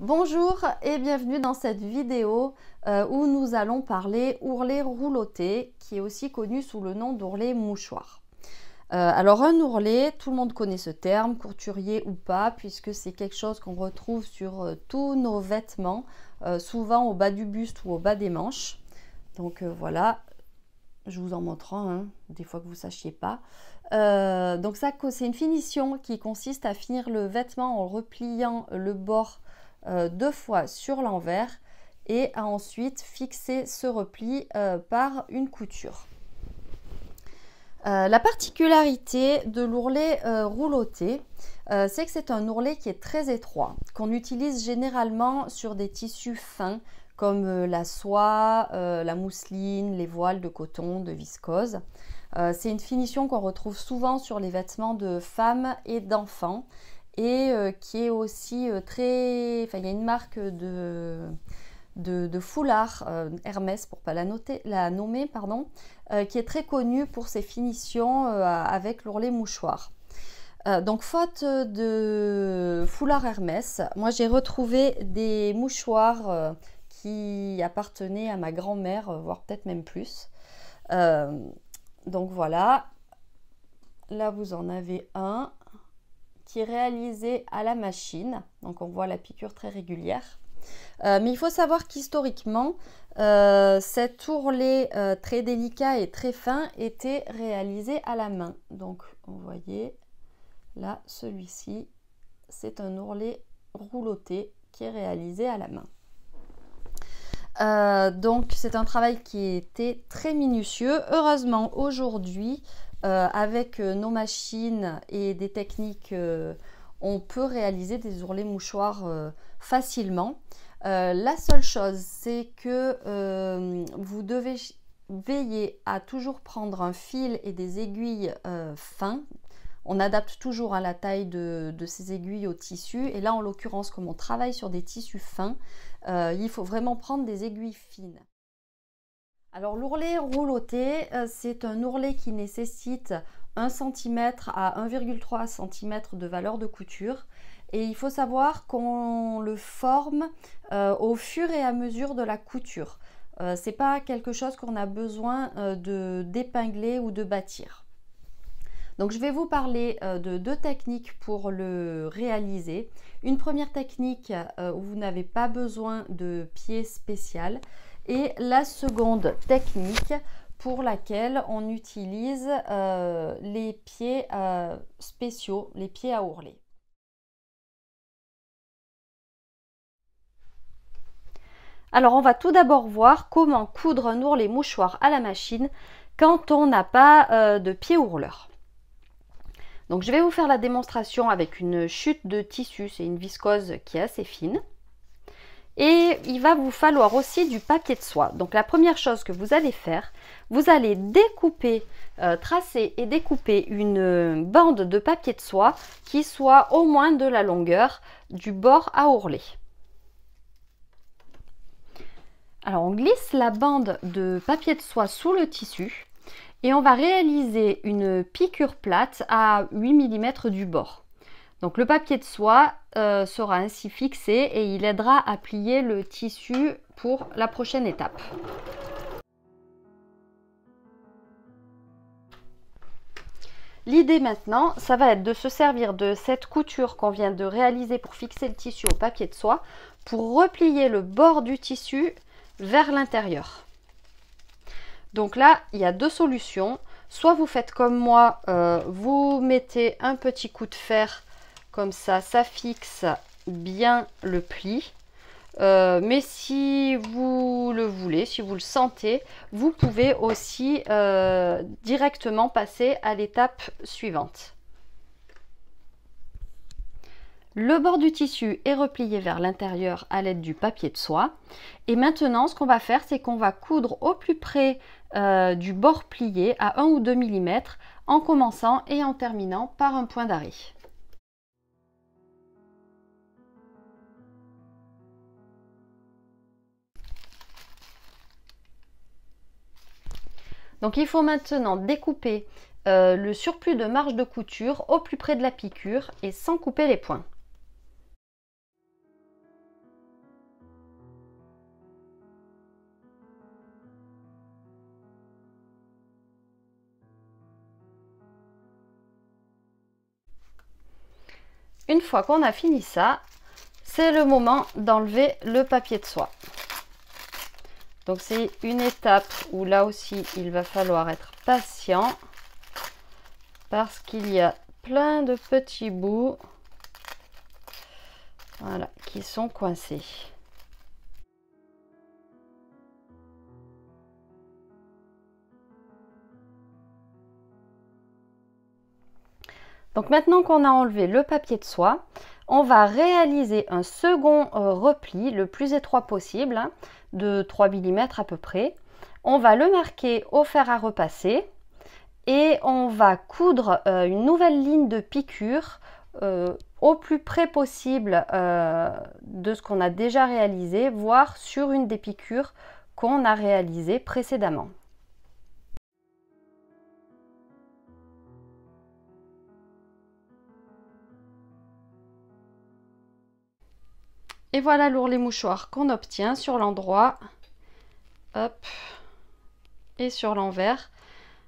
Bonjour et bienvenue dans cette vidéo où nous allons parler ourlet rouloté, qui est aussi connu sous le nom d'ourlet mouchoir. Alors un ourlet, tout le monde connaît ce terme, couturier ou pas, puisque c'est quelque chose qu'on retrouve sur tous nos vêtements, souvent au bas du buste ou au bas des manches. Donc voilà, je vous en montre un, des fois que vous ne sachiez pas. Donc ça, c'est une finition qui consiste à finir le vêtement en repliant le bord deux fois sur l'envers et à ensuite fixer ce repli par une couture. La particularité de l'ourlet rouloté, c'est que c'est un ourlet qui est très étroit, qu'on utilise généralement sur des tissus fins comme la soie, la mousseline, les voiles de coton, de viscose. C'est une finition qu'on retrouve souvent sur les vêtements de femmes et d'enfants et qui est aussi très... Enfin, il y a une marque de foulard Hermès, pour ne pas la nommer, pardon, qui est très connue pour ses finitions avec l'ourlet mouchoir. Donc faute de foulard Hermès, moi j'ai retrouvé des mouchoirs qui appartenaient à ma grand-mère, voire peut-être même plus. Donc voilà, là vous en avez un qui est réalisé à la machine, donc on voit la piqûre très régulière. Mais il faut savoir qu'historiquement, cet ourlet très délicat et très fin était réalisé à la main. Donc vous voyez, là celui-ci, c'est un ourlet rouloté qui est réalisé à la main. Donc c'est un travail qui était très minutieux. Heureusement aujourd'hui, avec nos machines et des techniques, on peut réaliser des ourlets mouchoirs facilement. La seule chose, c'est que vous devez veiller à toujours prendre un fil et des aiguilles fins. On adapte toujours à la taille de ces aiguilles au tissu. Et là, en l'occurrence, comme on travaille sur des tissus fins, il faut vraiment prendre des aiguilles fines. Alors l'ourlet rouloté, c'est un ourlet qui nécessite 1 cm à 1,3 cm de valeur de couture. Et il faut savoir qu'on le forme au fur et à mesure de la couture. C'est pas quelque chose qu'on a besoin d'épingler ou de bâtir. Donc je vais vous parler de deux techniques pour le réaliser. Une première technique où vous n'avez pas besoin de pied spécial et la seconde technique pour laquelle on utilise les pieds spéciaux, les pieds à ourlet. Alors on va tout d'abord voir comment coudre un ourlet mouchoir à la machine quand on n'a pas de pied ourleur. Donc je vais vous faire la démonstration avec une chute de tissu, c'est une viscose qui est assez fine. Et il va vous falloir aussi du papier de soie. Donc la première chose que vous allez faire, vous allez découper, tracer et découper une bande de papier de soie qui soit au moins de la longueur du bord à ourlet. Alors on glisse la bande de papier de soie sous le tissu et on va réaliser une piqûre plate à 8 mm du bord. Donc le papier de soie sera ainsi fixé et il aidera à plier le tissu pour la prochaine étape. L'idée maintenant, ça va être de se servir de cette couture qu'on vient de réaliser pour fixer le tissu au papier de soie pour replier le bord du tissu vers l'intérieur. Donc là, il y a deux solutions. Soit vous faites comme moi, vous mettez un petit coup de fer comme ça fixe bien le pli. Mais si vous le voulez, si vous le sentez, vous pouvez aussi directement passer à l'étape suivante. Le bord du tissu est replié vers l'intérieur à l'aide du papier de soie. Et maintenant, ce qu'on va faire, c'est qu'on va coudre au plus près du bord plié à 1 ou 2 mm en commençant et en terminant par un point d'arrêt. Donc il faut maintenant découper le surplus de marge de couture au plus près de la piqûre et sans couper les points. Une fois qu'on a fini ça, c'est le moment d'enlever le papier de soie. Donc c'est une étape où là aussi il va falloir être patient parce qu'il y a plein de petits bouts, voilà, qui sont coincés. Donc maintenant qu'on a enlevé le papier de soie, on va réaliser un second repli le plus étroit possible, hein, de 3 mm à peu près. On va le marquer au fer à repasser et on va coudre une nouvelle ligne de piqûre au plus près possible de ce qu'on a déjà réalisé, voire sur une des piqûres qu'on a réalisées précédemment. Et voilà l'ourlet mouchoir qu'on obtient sur l'endroit, hop, et sur l'envers,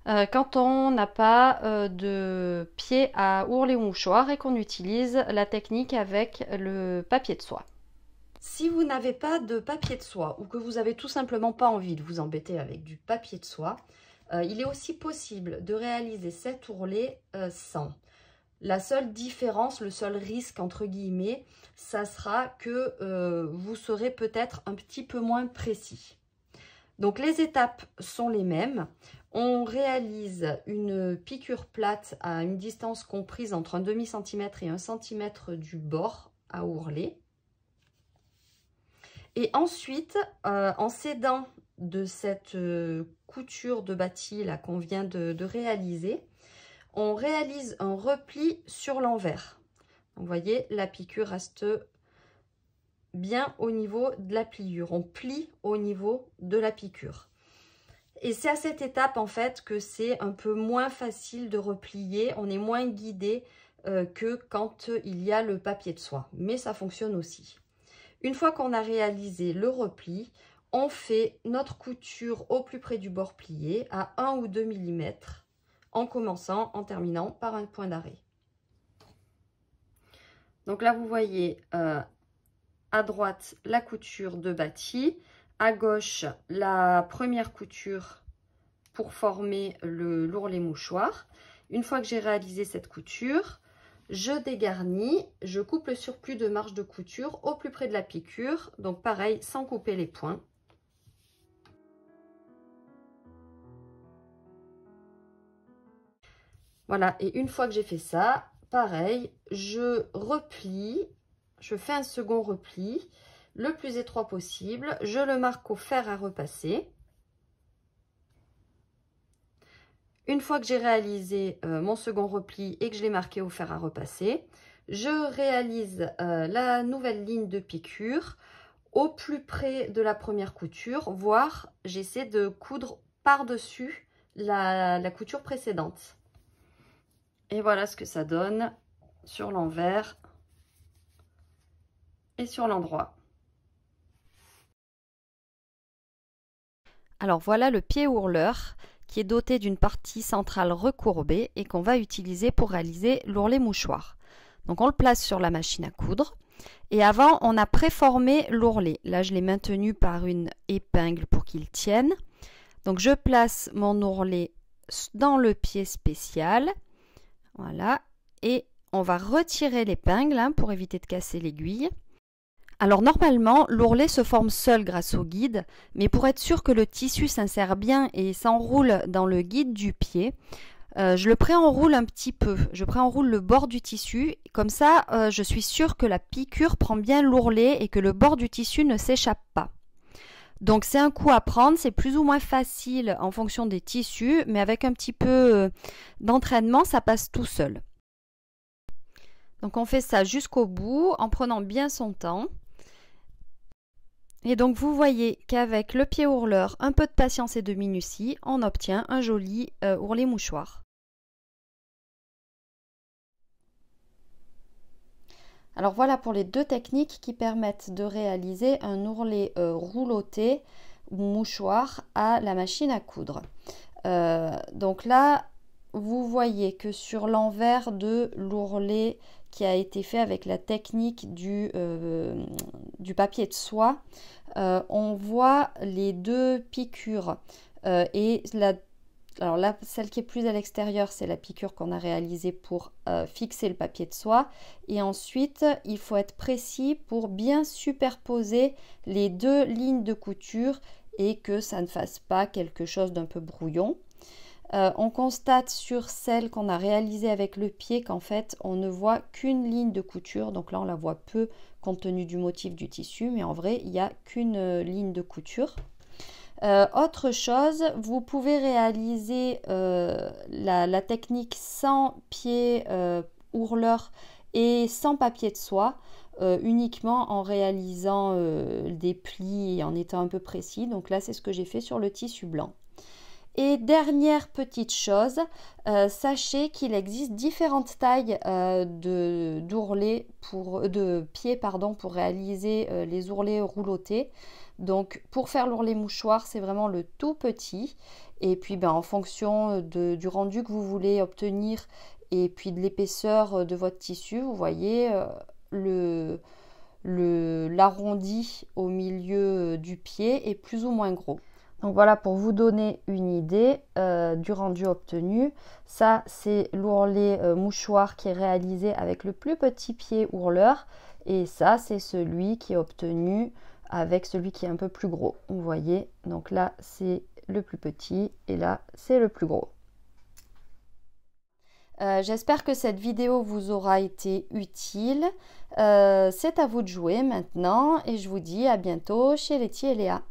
quand on n'a pas de pied à ourlet mouchoir et qu'on utilise la technique avec le papier de soie. Si vous n'avez pas de papier de soie ou que vous avez tout simplement pas envie de vous embêter avec du papier de soie, il est aussi possible de réaliser cet ourlet sans. La seule différence, le seul risque entre guillemets, ça sera que vous serez peut-être un petit peu moins précis. Donc les étapes sont les mêmes. On réalise une piqûre plate à une distance comprise entre un demi-centimètre et 1 centimètre du bord à ourlet. Et ensuite, en s'aidant de cette couture de bâti là qu'on vient de réaliser, on réalise un repli sur l'envers. Vous voyez, la piqûre reste bien au niveau de la pliure. On plie au niveau de la piqûre. Et c'est à cette étape, en fait, que c'est un peu moins facile de replier. On est moins guidé que quand il y a le papier de soie. Mais ça fonctionne aussi. Une fois qu'on a réalisé le repli, on fait notre couture au plus près du bord plié à 1 ou 2 mm. En commençant, en terminant par un point d'arrêt. Donc là, vous voyez à droite la couture de bâti, à gauche la première couture pour former l'ourlet mouchoir. Une fois que j'ai réalisé cette couture, je dégarnis, je coupe le surplus de marge de couture au plus près de la piqûre. Donc pareil, sans couper les points. Voilà, et une fois que j'ai fait ça, pareil, je replie, je fais un second repli, le plus étroit possible, je le marque au fer à repasser. Une fois que j'ai réalisé mon second repli et que je l'ai marqué au fer à repasser, je réalise la nouvelle ligne de piqûre au plus près de la première couture, voire j'essaie de coudre par-dessus la couture précédente. Et voilà ce que ça donne sur l'envers et sur l'endroit. Alors voilà le pied ourleur qui est doté d'une partie centrale recourbée et qu'on va utiliser pour réaliser l'ourlet mouchoir. Donc on le place sur la machine à coudre et avant on a préformé l'ourlet. Là je l'ai maintenu par une épingle pour qu'il tienne. Donc je place mon ourlet dans le pied spécial. Voilà, et on va retirer l'épingle hein, pour éviter de casser l'aiguille. Alors normalement, l'ourlet se forme seul grâce au guide, mais pour être sûr que le tissu s'insère bien et s'enroule dans le guide du pied, je le préenroule un petit peu. Je préenroule le bord du tissu, comme ça je suis sûre que la piqûre prend bien l'ourlet et que le bord du tissu ne s'échappe pas. Donc c'est un coup à prendre, c'est plus ou moins facile en fonction des tissus, mais avec un petit peu d'entraînement, ça passe tout seul. Donc on fait ça jusqu'au bout en prenant bien son temps. Et donc vous voyez qu'avec le pied ourleur, un peu de patience et de minutie, on obtient un joli ourlet mouchoir. Alors voilà pour les deux techniques qui permettent de réaliser un ourlet rouloté ou mouchoir à la machine à coudre. Donc là, vous voyez que sur l'envers de l'ourlet qui a été fait avec la technique du papier de soie, on voit les deux piqûres. Alors là, celle qui est plus à l'extérieur, c'est la piqûre qu'on a réalisée pour fixer le papier de soie. Et ensuite, il faut être précis pour bien superposer les deux lignes de couture et que ça ne fasse pas quelque chose d'un peu brouillon. On constate sur celle qu'on a réalisée avec le pied qu'en fait on ne voit qu'une ligne de couture, donc là on la voit peu compte tenu du motif du tissu, mais en vrai il n'y a qu'une ligne de couture. Autre chose, vous pouvez réaliser la technique sans pied ourleur et sans papier de soie, uniquement en réalisant des plis et en étant un peu précis. Donc là c'est ce que j'ai fait sur le tissu blanc. Et dernière petite chose, sachez qu'il existe différentes tailles de pieds pour réaliser les ourlets roulotés. Donc pour faire l'ourlet mouchoir, c'est vraiment le tout petit. Et puis en fonction du rendu que vous voulez obtenir et puis de l'épaisseur de votre tissu, vous voyez l'arrondi au milieu du pied est plus ou moins gros. Donc voilà pour vous donner une idée du rendu obtenu. Ça c'est l'ourlet mouchoir qui est réalisé avec le plus petit pied ourleur. Et ça c'est celui qui est obtenu avec celui qui est un peu plus gros. Vous voyez, donc là c'est le plus petit et là c'est le plus gros. J'espère que cette vidéo vous aura été utile. C'est à vous de jouer maintenant et je vous dis à bientôt chez Letty et Léa.